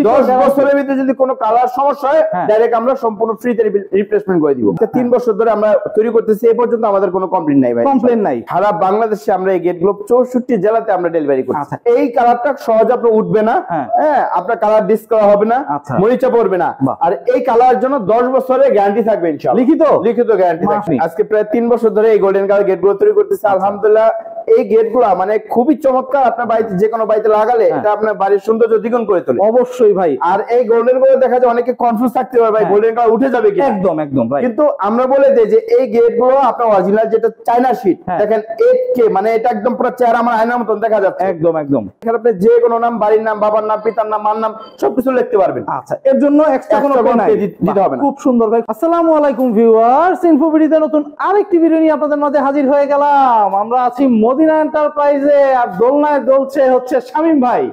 10 বছরের ভিতরে যদি কোনো কালার সমস্যা হয় ডাইরেক্ট আমরা সম্পূর্ণ ফ্রিতে রিপ্লেসমেন্ট করে দিব। 3 বছর ধরে আমরা তৈরি করতেছি, এই পর্যন্ত আমাদের কোনো কমপ্লেইন নাই ভাই, কমপ্লেইন নাই। সারা বাংলাদেশে আমরা এই গেটগুলো 64 জেলাতে আমরা ডেলিভারি করি। এই কালারটা সহজে আপনি উঠবে না, হ্যাঁ আপনার কালার ডিসকালার হবে না, মরিচা পড়বে না, আর এই কালারের জন্য 10 বছরের গ্যারান্টি থাকবে ইনশাআল্লাহ, লিখিত গ্যারান্টি থাকবে। আজকে প্রায় 3 বছর ধরে এই গোল্ডেন কালার গেটগুলো তৈরি করতেছি আলহামদুলিল্লাহ। এই গেটগুলো মানে খুবই চমৎকার, আপনার বাড়িতে যে কোনো বাড়িতে লাগালে এটা আপনার বাড়ির সৌন্দর্য দ্বিগুণ করে তোলে। অবশ্যই ভাই। আর এই গোল্ডেন গুলো দেখা যায় অনেকে কনফিউজ থাকতে পারে ভাই গোল্ডেন কালার উঠে যাবে কি, একদম একদম রাইট। কিন্তু আমরা বলে দেই যে এই গেটগুলো আপনার অরিজিনাল যেটা চায়না শীট দেখেন 8K, মানে এটা একদম পুরো চেহারা আমার আয়নার মতন দেখা যাচ্ছে, একদম একদম। এখানে আপনি যে কোনো নাম, বাড়ির নাম, বাবার নাম, পিতার নাম, মার নাম সবকিছু লিখতে পারবেন। আচ্ছা, এর জন্য এক্সট্রা কোনো পে দিতে হবে না। খুব সুন্দর ভাই। আসসালামু আলাইকুম ভিউয়ার্স, ইনফোভিডিতে নতুন আরেকটি ভিডিও নিয়ে আপনাদের মাঝে হাজির হয়ে গেলাম। আমরা আছি মদিনা এন্টারপ্রাইজে, আর দোলনায় দোলছে হচ্ছে শামীম ভাই।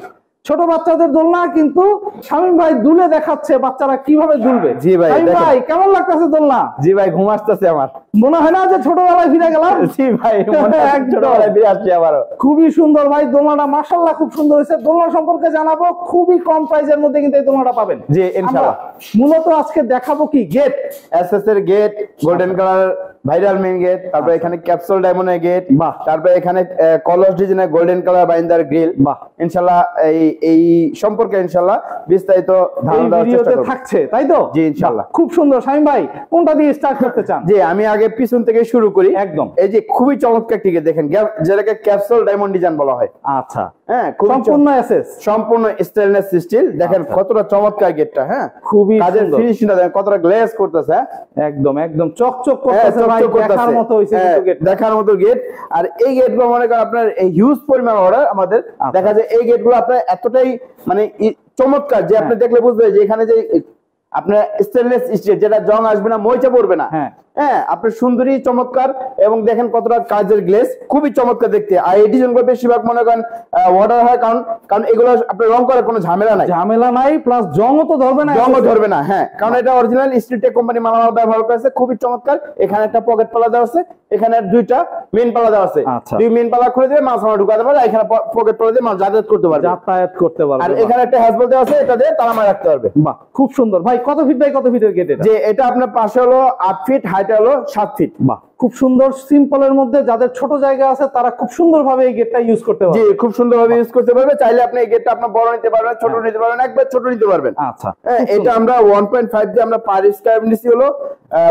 ছোট বাচ্চাদের দোলনা, কিন্তু শামীম ভাই দুলে দেখাচ্ছে বাচ্চারা কিভাবে দুলবে। জি ভাই, ভাই কেমন লাগতেছে দোলনা? জি ভাই, ঘুম আসতেছে আমার, মনে হয় না যে ছোটবেলায় ফিরে গেলাম? জি ভাই, ছোটবেলায় ফিরে আসছি আবারও। খুবই সুন্দর ভাই দোলনাটা, মাশাআল্লাহ খুব সুন্দর হয়েছে। দোলনা সম্পর্কে জানাবো, খুবই কম প্রাইসের মধ্যে কিন্তু এই দোলনাটা পাবেন। জি ইনশাআল্লাহ। মূলত আজকে দেখাবো কি গেট, এসএস এর gate, golden colour viral main gate, তারপর এখানে ক্যাপসুল ডায়মন্ডের গেট, তারপর এখানে কলস ডিজাইনের গোল্ডেন কালার বাইন্ডার গ্রিল। ইনশাআল্লাহ এই সম্পর্কে ইনশাআল্লাহ বিস্তারিত ধারণা দেওয়ার চেষ্টা করব, থাকছে তাই তো? জি ইনশাআল্লাহ। খুব সুন্দর। শামীম ভাই কোনটা দিয়ে স্টার্ট করতে চান? জি আমি আগে পিছন থেকে শুরু করি। একদম। এই যে খুবই চমৎকার টিকে দেখেন, যেটাকে ক্যাপসুল ডায়মন্ড ডিজাইন বলা হয়। আচ্ছা, হ্যাঁ সম্পূর্ণ এসএস, সম্পূর্ণ স্টেনলেস স্টিল। দেখেন কতটা চমৎকার গেটটা, হ্যাঁ খুবই কাজের ফিনিশিংটা দেখেন কতটা গ্লেজ করতেছে, একদম একদম চকচক করতেছে ভাই, দেখার মতো হইছে কিন্তু গেট, দেখার মতো গেট। আর এই গেটগুলো মনে করেন আপনার এই হিউজ পরিমাণ অর্ডার আমাদের, দেখা যায় এই গেটগুলো আপনার এতটাই মানে চমৎকার যে আপনি দেখলে বুঝবেন যে এখানে যে আপনার স্টেনলেস স্টিল, যেটা জং আসবে না, মরিচা পড়বে না, হ্যাঁ আপনার সুন্দরী চমৎকার, এবং দেখেন কতটা কাজের গ্লেজ, খুবই চমৎকার দেখতে। আর এই ডিজাইনগুলো বেশিরভাগ মনে করেন অর্ডার হয়, কারণ এগুলো আপনার রং করার কোনো ঝামেলা নাই, প্লাস জংও তো ধরবে না, জংও ধরবে না, হ্যাঁ কারণ এটা অরিজিনাল স্টিলটেক কোম্পানি মালামাল ব্যবহার করেছে, খুবই চমৎকার। এখানে একটা পকেট পালা দেওয়া আছে, এখানে দুইটা মেইন পালা দেওয়া আছে, দুই মেইন পালা খুলে দিয়ে মাছ আমার ঢুকাতে পারবে, এখানে পকেট পালা দিয়ে মাছ যাতায়াত করতে পারবে। আর এখানে একটা হ্যাজবল দেওয়া আছে, এটা দিয়ে তালা মারা রাখতে পারবে। বাহ, খুব সুন্দর ভাই। কত ফিট বাই কত ফিটের গেট এটা? যে এটা আপনার পাশে হলো 8 ফিট, হাইট হলো 7 ফিট। বাহ, খুব সুন্দর। সিম্পলের মধ্যে যাদের ছোট জায়গা আছে তারা খুব সুন্দরভাবে এই গেটটা ইউজ করতে পারবে। জি খুব সুন্দরভাবে ইউজ করতে পারবে। চাইলে আপনি এই গেটটা আপনার বড় নিতে পারবেন, ছোট নিতে পারবেন, একবার ছোট নিতে পারবেন। আচ্ছা, এটা আমরা 1.5 দিয়ে আমরা পার স্কয়ার নিছি হলো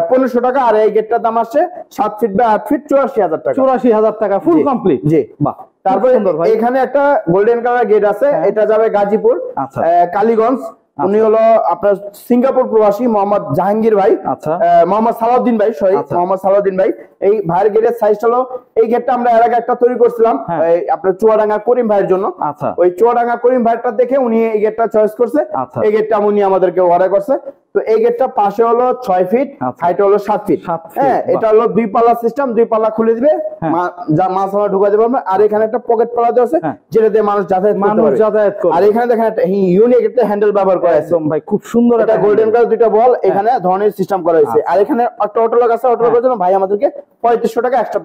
1500 টাকা, আর এই গেটটার দাম আসছে 7 ফিট বাই 8 ফিট 84,000 টাকা। 84,000 টাকা ফুল কমপ্লিট। জি বাহ। তারপরে এখানে একটা গোল্ডেন কালার গেট আছে, এটা যাবে গাজীপুর, কালীগঞ্জ। উনি হলো আপনার সিঙ্গাপুর প্রবাসী মোহাম্মদ জাহাঙ্গীর ভাই, মোহাম্মদ সালাউদ্দিন ভাই, মোহাম্মদ সালাউদ্দিন ভাই। এই ভাইয়ের গেটের সাইজটা হলো, এই গেটটা আমরা এর আগে একটা তৈরি করছিলাম আপনার চুয়াডাঙ্গা করিম ভাইয়ের জন্য। ওই চুয়াডাঙ্গা করিম ভাইটা দেখে উনি এই গেটটা চয়েস করছে, এই গেটটা উনি আমাদেরকে অর্ডার করছে। তো এই গেটটা পাশে হলো 6 ফিট, হাইট হলো 7 ফিট। হ্যাঁ এটা হলো 2 পাল্লা সিস্টেম, 2 পাল্লা খুলে দিবে, মাছ আমরা ঢুকাতে পারবে। আর এখানে একটা পকেট পাল্লা দেওয়া আছে, যেটা দিয়ে মানুষ যাতায়াত করতে পারে। আর এখানে দেখেন একটা ইউনিক একটা হ্যান্ডেল ব্যবহার করা আছে ভাই, খুব সুন্দর। এটা গোল্ডেন কালার দুইটা বল এখানে ধরনের সিস্টেম করা হয়েছে। আর এখানে একটা অটো লক আছে, অটো লকের জন্য ভাই আমাদেরকে 3500 টাকা এক্সট্রা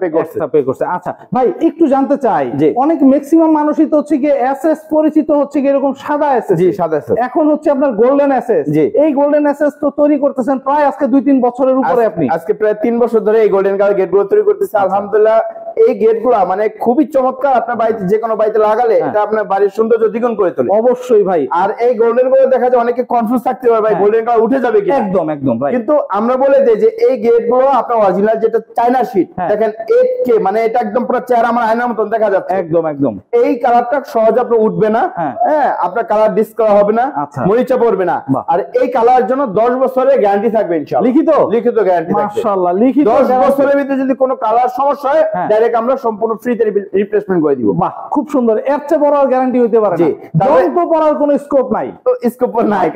পে করছে। আচ্ছা ভাই, একটু জানতে চাই, অনেক ম্যাক্সিমাম মানুষই তো হচ্ছে গিয়ে এসএস পরিচিত হচ্ছে গিয়ে এরকম সাদা এসএস। জি সাদা এসএস। এখন হচ্ছে আপনার গোল্ডেন এসএস। এই গোল্ডেন এসএস তো তৈরি করতেছেন প্রায় আজকে 2-3 বছরের উপরে। আপনি আজকে প্রায় 3 বছর ধরে এই গোল্ডেন কালার গেটগুলো তৈরি করতেছে আলহামদুলিল্লাহ। এই গেটগুলো মানে খুবই চমৎকার, আপনার বাড়িতে যে কোনো বাড়িতে লাগালে এটা আপনার বাড়ির সৌন্দর্য দ্বিগুণ করে তোলে। অবশ্যই ভাই। আর এই গোল্ডেন গুলো দেখা যায় অনেকে কনফিউজ থাকতে পারে ভাই গোল্ডেন কালার উঠে যাবে কি, একদম একদম রাইট। কিন্তু আমরা বলে দেই যে এই গেটগুলো আপনার অরিজিনাল যেটা চায়না শীট দেখেন 8K, মানে এটা একদম পুরো চেহারা আমার আয়নার মতন দেখা যাচ্ছে, একদম একদম। এই কালারটা সহজে আপনি উঠবে না, হ্যাঁ আপনার কালার ডিসকালার হবে না, মরিচা পড়বে না। আর এই কালারের জন্য 10 বছরের গ্যারান্টি থাকবে ইনশাআল্লাহ, লিখিত গ্যারান্টি থাকবে। মাশাআল্লাহ, লিখিত। 10 বছরের ভিতরে যদি কোনো কালার সমস্যা হয় ডাইরেক্ট আমরা সম্পূর্ণ ফ্রিতে রিপ্লেসমেন্ট করে দিব। বাহ, খুব সুন্দর। এর চেয়ে বড় গ্যারান্টি হইতে পারে না। দাম তো পড়ার কোনো স্কোপ নাই,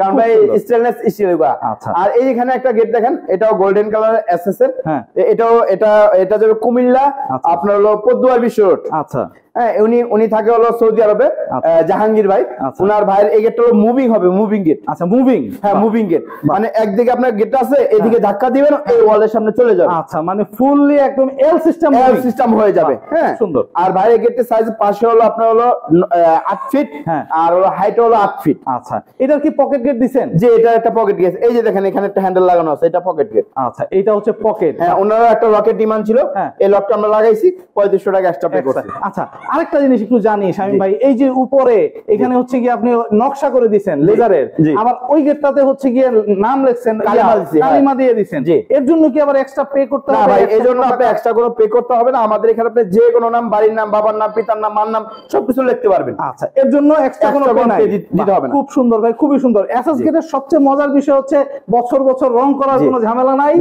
কারণ ভাই স্টেনলেস স্টিল এগুলা। আর এই এখানে একটা গেট দেখেন, এটাও গোল্ডেন কালার এসএস এর। এটা যাবে কুমিল্লা, আপনার হলো পদ্মুয়ার বিশ্ব রোড। আচ্ছা, হ্যাঁ উনি থাকে হলো সৌদি আরবে, জাহাঙ্গীর ভাই। ওনার ভাইয়ের এই গেটটা হলো মুভিং হবে, মুভিং গেট। আচ্ছা মুভিং, হ্যাঁ মুভিং গেট, মানে একদিকে আপনার গেট আছে, এদিকে ধাক্কা দিবেন এই ওয়ালের সামনে চলে যাবে। আচ্ছা মানে ফুললি একদম এল সিস্টেম হয়ে যাবে। হ্যাঁ সুন্দর। আর ভাইয়ের গেটের সাইজ পাশে হলো আপনার হলো 8 ফিট, আর হলো হাইট হলো 8 ফিট। আচ্ছা এটার কি পকেট গেট দিবেন? যে এটা একটা পকেট গেট, এই যে দেখেন এখানে একটা হ্যান্ডেল লাগানো আছে, এটা পকেট গেট। আচ্ছা এটা হচ্ছে পকেট। হ্যাঁ ওনারা একটা লকেট ডিমান্ড ছিল, এই লকটা আমরা লাগাইছি, 3500 টাকা এক্সট্রা পে করছি। আচ্ছা আরেকটা জিনিস একটু জানি শামীম ভাই, এই যে উপরে এখানে হচ্ছে কি আপনি নকশা করে দিবেন লেজারের, আবার ওই গেটটাতে হচ্ছে কি নাম লিখছেন, কালিমা দিয়ে দিবেন, এর জন্য কি আবার এক্সট্রা পে করতে হবে? না ভাই এর জন্য আপনি এক্সট্রা কোনো পে করতে হবে না। আমাদের এখানে আপনি যে কোনো নাম, বাড়ির নাম, বাবার নাম, পিতার নাম, মার নাম সবকিছু লিখতে পারবেন। আচ্ছা এর জন্য এক্সট্রা কোনো পে দিতে হবে না। খুব সুন্দর ভাই, খুবই সুন্দর। এসএস গেটের সবচেয়ে মজার বিষয় হচ্ছে বছর বছর রং করার কোনো ঝামেলা নাই,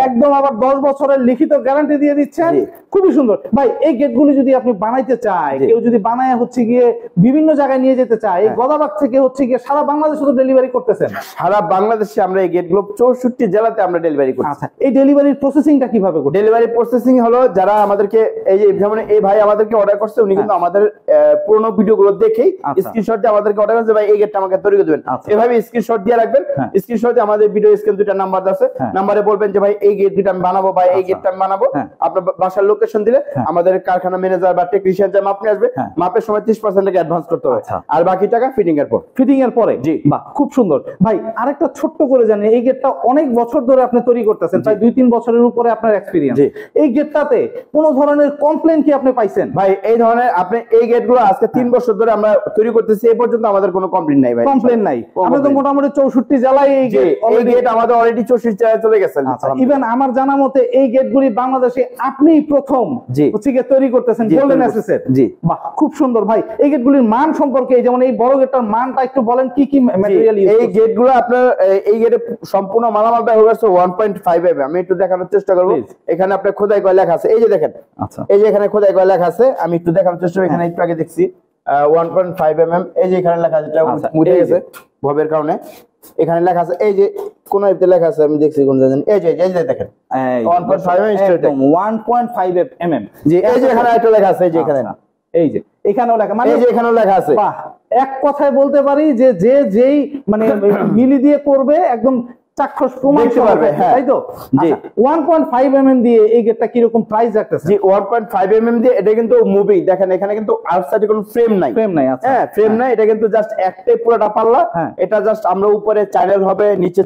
একদম আবার 10 বছরের লিখিত গ্যারান্টি দিয়ে দিচ্ছেন। খুবই সুন্দর ভাই। এই গেটগুলি যদি আপনি বানাইতে চায়, কেউ যদি বানায় হচ্ছে গিয়ে বিভিন্ন জায়গায় নিয়ে যেতে চায়, এই গদাবাগ থেকে হচ্ছে গিয়ে সারা বাংলাদেশে তো ডেলিভারি করতেছেন? সারা বাংলাদেশে আমরা এই গেটগুলো 64 জেলাতে আমরা ডেলিভারি করি। আচ্ছা এই ডেলিভারির প্রসেসিংটা কিভাবে করতে? ডেলিভারি প্রসেসিং হলো, যারা আমাদেরকে এই যে যেমন এই ভাই আমাদেরকে অর্ডার করছে, উনি কিন্তু আমাদের পুরনো ভিডিওগুলো দেখেই স্ক্রিনশট দিয়ে আমাদেরকে অর্ডার করছে, ভাই এই গেটটা আমাকে তৈরি করে দিবেন। এভাবে স্ক্রিনশট দিয়ে রাখবেন। স্ক্রিনশটে আমাদের ভিডিও স্ক্রিন দুটো নাম্বার আছে, নাম্বারে বলবেন যে ভাই এই গেট দুটো আমি বানাবো, ভাই এই গেটটা আমি বানাবো। আপনার বাসার লোকেশন দিলে আমাদের কারখানা ম্যানেজার বা টেকনিশিয়ান যা মাপ নিয়ে আসবে, মাপের সময় 30% টাকা অ্যাডভান্স করতে হবে, আর বাকি টাকা ফিটিং এর পর। ফিটিং এর পরে? জি। বাহ খুব সুন্দর ভাই। আরেকটা ছোট্ট করে জানেন, এই গেটটা অনেক বছর ধরে আপনি তৈরি করতেছেন, প্রায় 2-3 বছরের উপরে আপনার এক্সপেরিয়েন্স। এই গেটটাতে কোন ধরনের কমপ্লেইন কি আপনি পাইছেন? ভাই এই ধরনের আপনি এই গেটগুলো আজকে 3 বছর ধরে আমরা তৈরি করতেছি, এই পর্যন্ত আমাদের কোনো কমপ্লেইন নাই ভাই। কমপ্লেইন নাই? আমরা তো মোটামুটি 64 জেলায় এই গেট আমাদের অলরেডি 64 জেলায় চলে গেছে। ইভেন আমার জানা মতে এই গেটগুলি বাংলাদেশে আপনিই প্রথম হচ্ছে কি তৈরি করতেছেন গোল্ডেন এসএসের। জি বাহ খুব সুন্দর ভাই। এই গেটগুলির মান সম্পর্কে, যেমন এই বড় গেটটার মানটা একটু বলেন, কি কি ম্যাটেরিয়াল ইউজ? এই গেটগুলো আপনার এই গেটে সম্পূর্ণ মালামাল ব্যবহার করছে 1.5 mm। আমি একটু দেখানোর চেষ্টা করব। এখানে আপনার খোদাই করে লেখা আছে, এই যে দেখেন। আচ্ছা এই যে এখানে খোদাই করে লেখা আছে, আমি একটু দেখানোর চেষ্টা করব। এখানে একটু আগে দেখছি 1.5 mm, এই যে এখানে লেখা আছে, এটা মুছে গেছে ভবের কারণে। এখানে লেখা আছে, এই যে কোন এতে লেখা আছে, আমি দেখছি কোন জানেন, এই যে দেখেন 1.5 mm স্ট্রেট, 1.5 mm। জি এই যে এখানে একটা লেখা আছে, এই যে এখানে, এই যে এখানেও লেখা, মানে এই যে এখানেও লেখা আছে। বাহ এক কথায় বলতে পারি যে যেই মানে মিলি দিয়ে করবে একদম চাক্ষুষ প্রমাণ পাবে, তাই তো? জি 1.5 mm দিয়ে এই গেটটা কি রকম প্রাইস রাখতেছে? জি 1.5 mm দিয়ে এটা কিন্তু মুভি, দেখেন এখানে কিন্তু আউটসাইডে কোনো ফ্রেম নাই। আচ্ছা হ্যাঁ ফ্রেম নাই, এটা কিন্তু জাস্ট একটাই পুরোটা পাল্লা। এটা জাস্ট আমরা উপরে চ্যানেল হবে, নিচে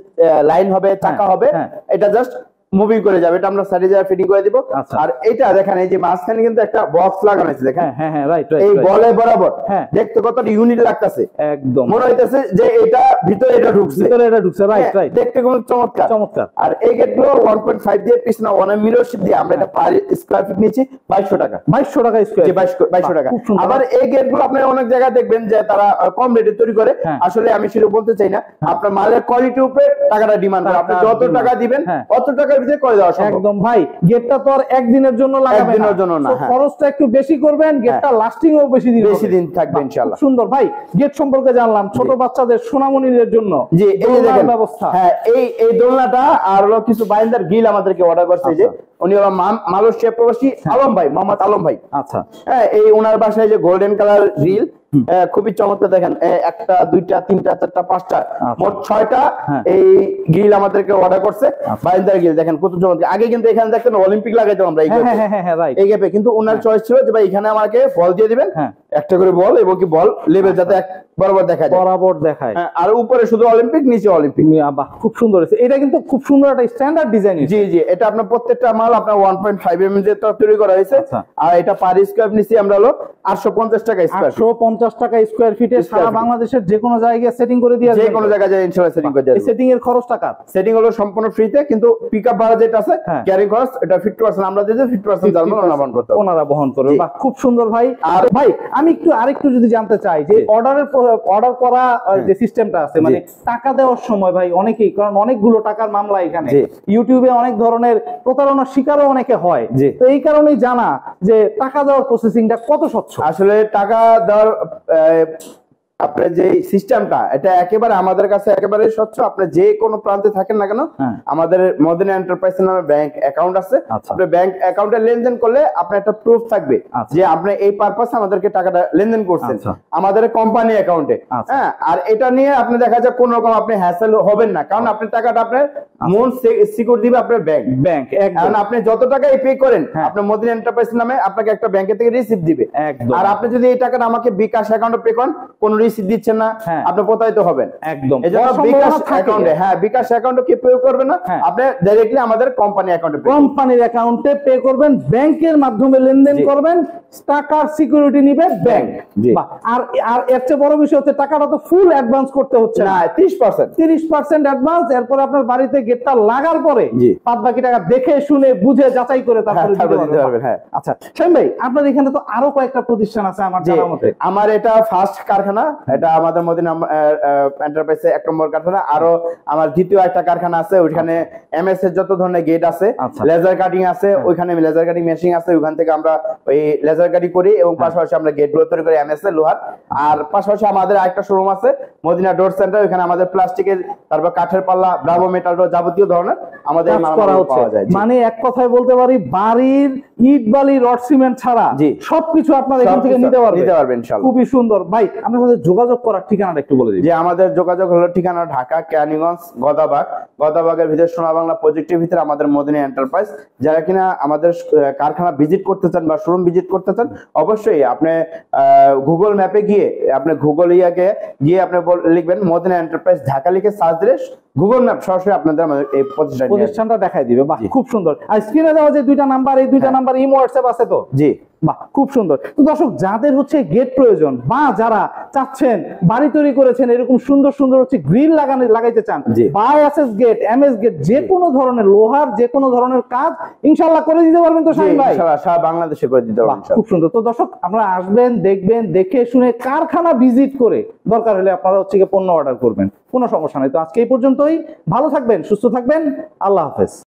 লাইন হবে, চাকা হবে, এটা জাস্ট মুভিং করে যাবে। এটা আমরা সাইডে যা ফিটিং করে দিব। আর এটা দেখেন এই যে মাঝখানে কিন্তু একটা বক্স লাগানো আছে, দেখেন। হ্যাঁ হ্যাঁ রাইট রাইট। এই বলে বরাবর দেখতে কতটা ইউনিক লাগতেছে, একদম মনে হইতেছে যে এটা ভিতরে এটা ঢুকছে, রাইট রাইট। দেখতে খুব চমৎকার চমৎকার। আর এই গেটগুলো 1.5 দিয়ে পিছনে 1 মিররশিপ দিয়ে আমরা এটা পার স্কয়ার ফিট নিচে 2200 টাকা। 2200 টাকা স্কয়ার? জি 2200 টাকা। আবার এই গেটগুলো আপনি অনেক জায়গায় দেখবেন যে তারা কম রেটে তৈরি করে। আসলে আমি সেটা বলতে চাই না, আপনার মালের কোয়ালিটির উপরে টাকাটা ডিমান্ড করে। আপনি যত টাকা দিবেন তত টাকা করে দেওয়া সম্ভব। একদম ভাই। গেটটা তো আর একদিনের জন্য লাগাবেন না, একদিনের জন্য না, খরচটা একটু বেশি করবেন, গেটটা লাস্টিং ও বেশি দিন থাকবে ইনশাআল্লাহ। সুন্দর ভাই। গেট সম্পর্কে জানলাম, ছোট বাচ্চাদের সোনামণিদের জন্য জি এই যে দেখেন ব্যবস্থা। হ্যাঁ এই দোলনাটা আর হলো কিছু বাইন্দার গ্রিল আমাদেরকে অর্ডার করছে, যে উনি হলো মালয়েশিয়া প্রবাসী আলম ভাই, মোহাম্মদ আলম ভাই। আচ্ছা হ্যাঁ এই ওনার বাসায় যে গোল্ডেন কালার গ্রিল খুবই চমৎকার, দেখেন একটা দুইটা তিনটা চারটা পাঁচটা মোট 6টা এই গ্রিল আমাদেরকে অর্ডার করছে। বাইন্দার গ্রিল দেখেন কত চমৎকার। আগে কিন্তু এখানে দেখতেন অলিম্পিক লাগাইতো আমরা এই গ্যাপে, কিন্তু ওনার চয়েস ছিল যে ভাই এখানে আমাকে বল দিয়ে দিবেন, একটা করে বল, এবং কি বল লেভেল যাতে বরাবর দেখা যায়, বরাবর দেখায়। আর উপরে শুধু অলিম্পিক, নিচে অলিম্পিক। বাহ খুব সুন্দর হয়েছে। এটা কিন্তু খুব সুন্দর একটা স্ট্যান্ডার্ড ডিজাইন। জি জি এটা আপনার প্রত্যেকটা মাল আপনার 1.5 mm দিয়ে তৈরি করা হয়েছে। আর এটা পার স্কয়ার নিচে আমরা হলো 850 টাকা স্কয়ার, 850 টাকা স্কয়ার ফিটে সারা বাংলাদেশের যে কোনো জায়গায় সেটিং করে দিয়ে, যে কোনো জায়গায় ইনশাআল্লাহ সেটিং করে দেব। সেটিং এর খরচ টাকা? সেটিং হলো সম্পূর্ণ ফ্রিতে, কিন্তু পিকআপ ভাড়া যেটা আছে ক্যারিং খরচ এটা 50% আমরা দিয়ে দেব, 50% জার্মান ওনারা বহন করবে। বাহ খুব সুন্দর ভাই। আর ভাই আমি আরেকটু যদি জানতে চাই যে অর্ডার করা যে সিস্টেমটা আছে, মানে টাকা দেওয়ার সময় ভাই অনেকেই, কারণ অনেকগুলো টাকার মামলা এখানে ইউটিউবে অনেক ধরনের প্রতারণার শিকারও অনেকে হয়, তো এই কারণেই জানা যে টাকা দেওয়ার প্রসেসিংটা কত স্বচ্ছ? আসলে টাকা দেওয়ার আপনার যে সিস্টেমটা এটা একেবারে আমাদের কাছে একেবারে স্বচ্ছ। আপনি যে কোনো প্রান্তে থাকেন না কেন, আমাদের মদিনা এন্টারপ্রাইজ নামে ব্যাংক অ্যাকাউন্ট আছে। আপনি ব্যাংক অ্যাকাউন্টে লেনদেন করলে আপনার একটা প্রুফ থাকবে যে আপনি এই পারপাসে আমাদেরকে টাকাটা লেনদেন করছেন আমাদের কোম্পানি অ্যাকাউন্টে। হ্যাঁ, আর এটা নিয়ে আপনি দেখা যায় কোন রকম আপনি হ্যাসেল হবেন না, কারণ আপনার টাকাটা আপনার মন সিকিউর দিবে আপনার ব্যাংক। কারণ আপনি যত টাকা পে করেন আপনার মদিনা এন্টারপ্রাইজ নামে আপনাকে একটা ব্যাংকে থেকে রিসিভ দিবে। আর আপনি যদি এই টাকাটা আমাকে বিকাশ অ্যাকাউন্টে পে করেন, কোন রিসিভ দিচ্ছেন না, আপনি প্রতারিত হবেন একদম। এজন্য বিকাশ অ্যাকাউন্টে বিকাশ অ্যাকাউন্টে কি পে করবেন না, আপনি ডাইরেক্টলি আমাদের কোম্পানি অ্যাকাউন্টে কোম্পানির অ্যাকাউন্টে পে করবেন, ব্যাংকের মাধ্যমে লেনদেন করবেন, টাকার সিকিউরিটি নিবে ব্যাংক। আর আর এর চেয়ে বড় বিষয় হচ্ছে টাকাটা তো ফুল অ্যাডভান্স করতে হচ্ছে না, 30% অ্যাডভান্স। এরপর আপনার বাড়িতে গেটটা লাগার পরে বাদ বাকি টাকা দেখে শুনে বুঝে যাচাই করে তারপরে দিতে পারবেন। আচ্ছা শামীম ভাই, আপনার এখানে তো আরো কয়েকটা প্রতিষ্ঠান আছে আমার জানার মতে। আমার এটা ফার্স্ট কারখানা, এটা আমাদের মদিনা এন্টারপ্রাইজে 1 নম্বর কারখানা। আরো আমার দ্বিতীয় একটা কারখানা আছে, ওইখানে এমএস এর যত ধরনের গেট আছে, লেজার কাটিং আছে, ওইখানে লেজার কাটিং মেশিন আছে, ওইখান থেকে আমরা ওই লেজার কাটিং করি এবং পাশাপাশি আমরা গেট গুলো তৈরি করি এমএস এর লোহার। আর পাশাপাশি আমাদের আরেকটা শোরুম আছে মদিনা ডোর সেন্টার, ওইখানে আমাদের প্লাস্টিকের, তারপর কাঠের পাল্লা, ব্রাভো মেটাল ডোর, যাবতীয় ধরনের আমাদের পাওয়া যায়। মানে এক কথায় বলতে পারি বাড়ির ইট বালি রড সিমেন্ট ছাড়া সবকিছু আপনারা এখান থেকে নিতে পারবেন ইনশাআল্লাহ। খুবই সুন্দর ভাই, আপনার সাথে যোগাযোগ করার ঠিকানাটা একটু বলে দিন। যে আমাদের যোগাযোগ হলো ঠিকানা ঢাকা কেরানীগঞ্জ গদাবাগের ভিতরে সোনা বাংলা প্রজেক্টের ভিতরে আমাদের মদিনা এন্টারপ্রাইজ। যারা কিনা আমাদের কারখানা ভিজিট করতে চান বা শোরুম ভিজিট করতে চান, অবশ্যই আপনি গুগল ম্যাপে গিয়ে আপনি গুগল গিয়ে আপনি লিখবেন মদিনা এন্টারপ্রাইজ ঢাকা, লিখে সার্চ দিলে গুগল ম্যাপ সরাসরি আপনাদের আমাদের এই প্রতিষ্ঠানটা দেখাই দিবে। বাহ, খুব সুন্দর। আর স্ক্রিনে দেওয়া যে দুইটা নাম্বার, এই দুইটা নাম্বার ইমো হোয়াটসঅ্যাপ আছে তো? জি। বাহ, খুব সুন্দর। তো দর্শক, যাদের হচ্ছে গেট প্রয়োজন বা যারা চাচ্ছেন বাড়ি তৈরি করেছেন এরকম সুন্দর সুন্দর হচ্ছে গ্রিল লাগাইতে চান, বা এসএস গেট, এমএস গেট, যে কোনো ধরনের লোহার যে কোনো ধরনের কাজ ইনশাআল্লাহ করে দিতে পারবেন তো শামীম ভাই? ইনশাআল্লাহ সারা বাংলাদেশে করে দিতে পারবেন। খুব সুন্দর। তো দর্শক, আপনারা আসবেন, দেখবেন, দেখে শুনে কারখানা ভিজিট করে দরকার হলে আপনারা হচ্ছে পণ্য অর্ডার করবেন, কোনো সমস্যা নেই। তো আজকে এই পর্যন্তই। ভালো থাকবেন, সুস্থ থাকবেন, আল্লাহ হাফেজ।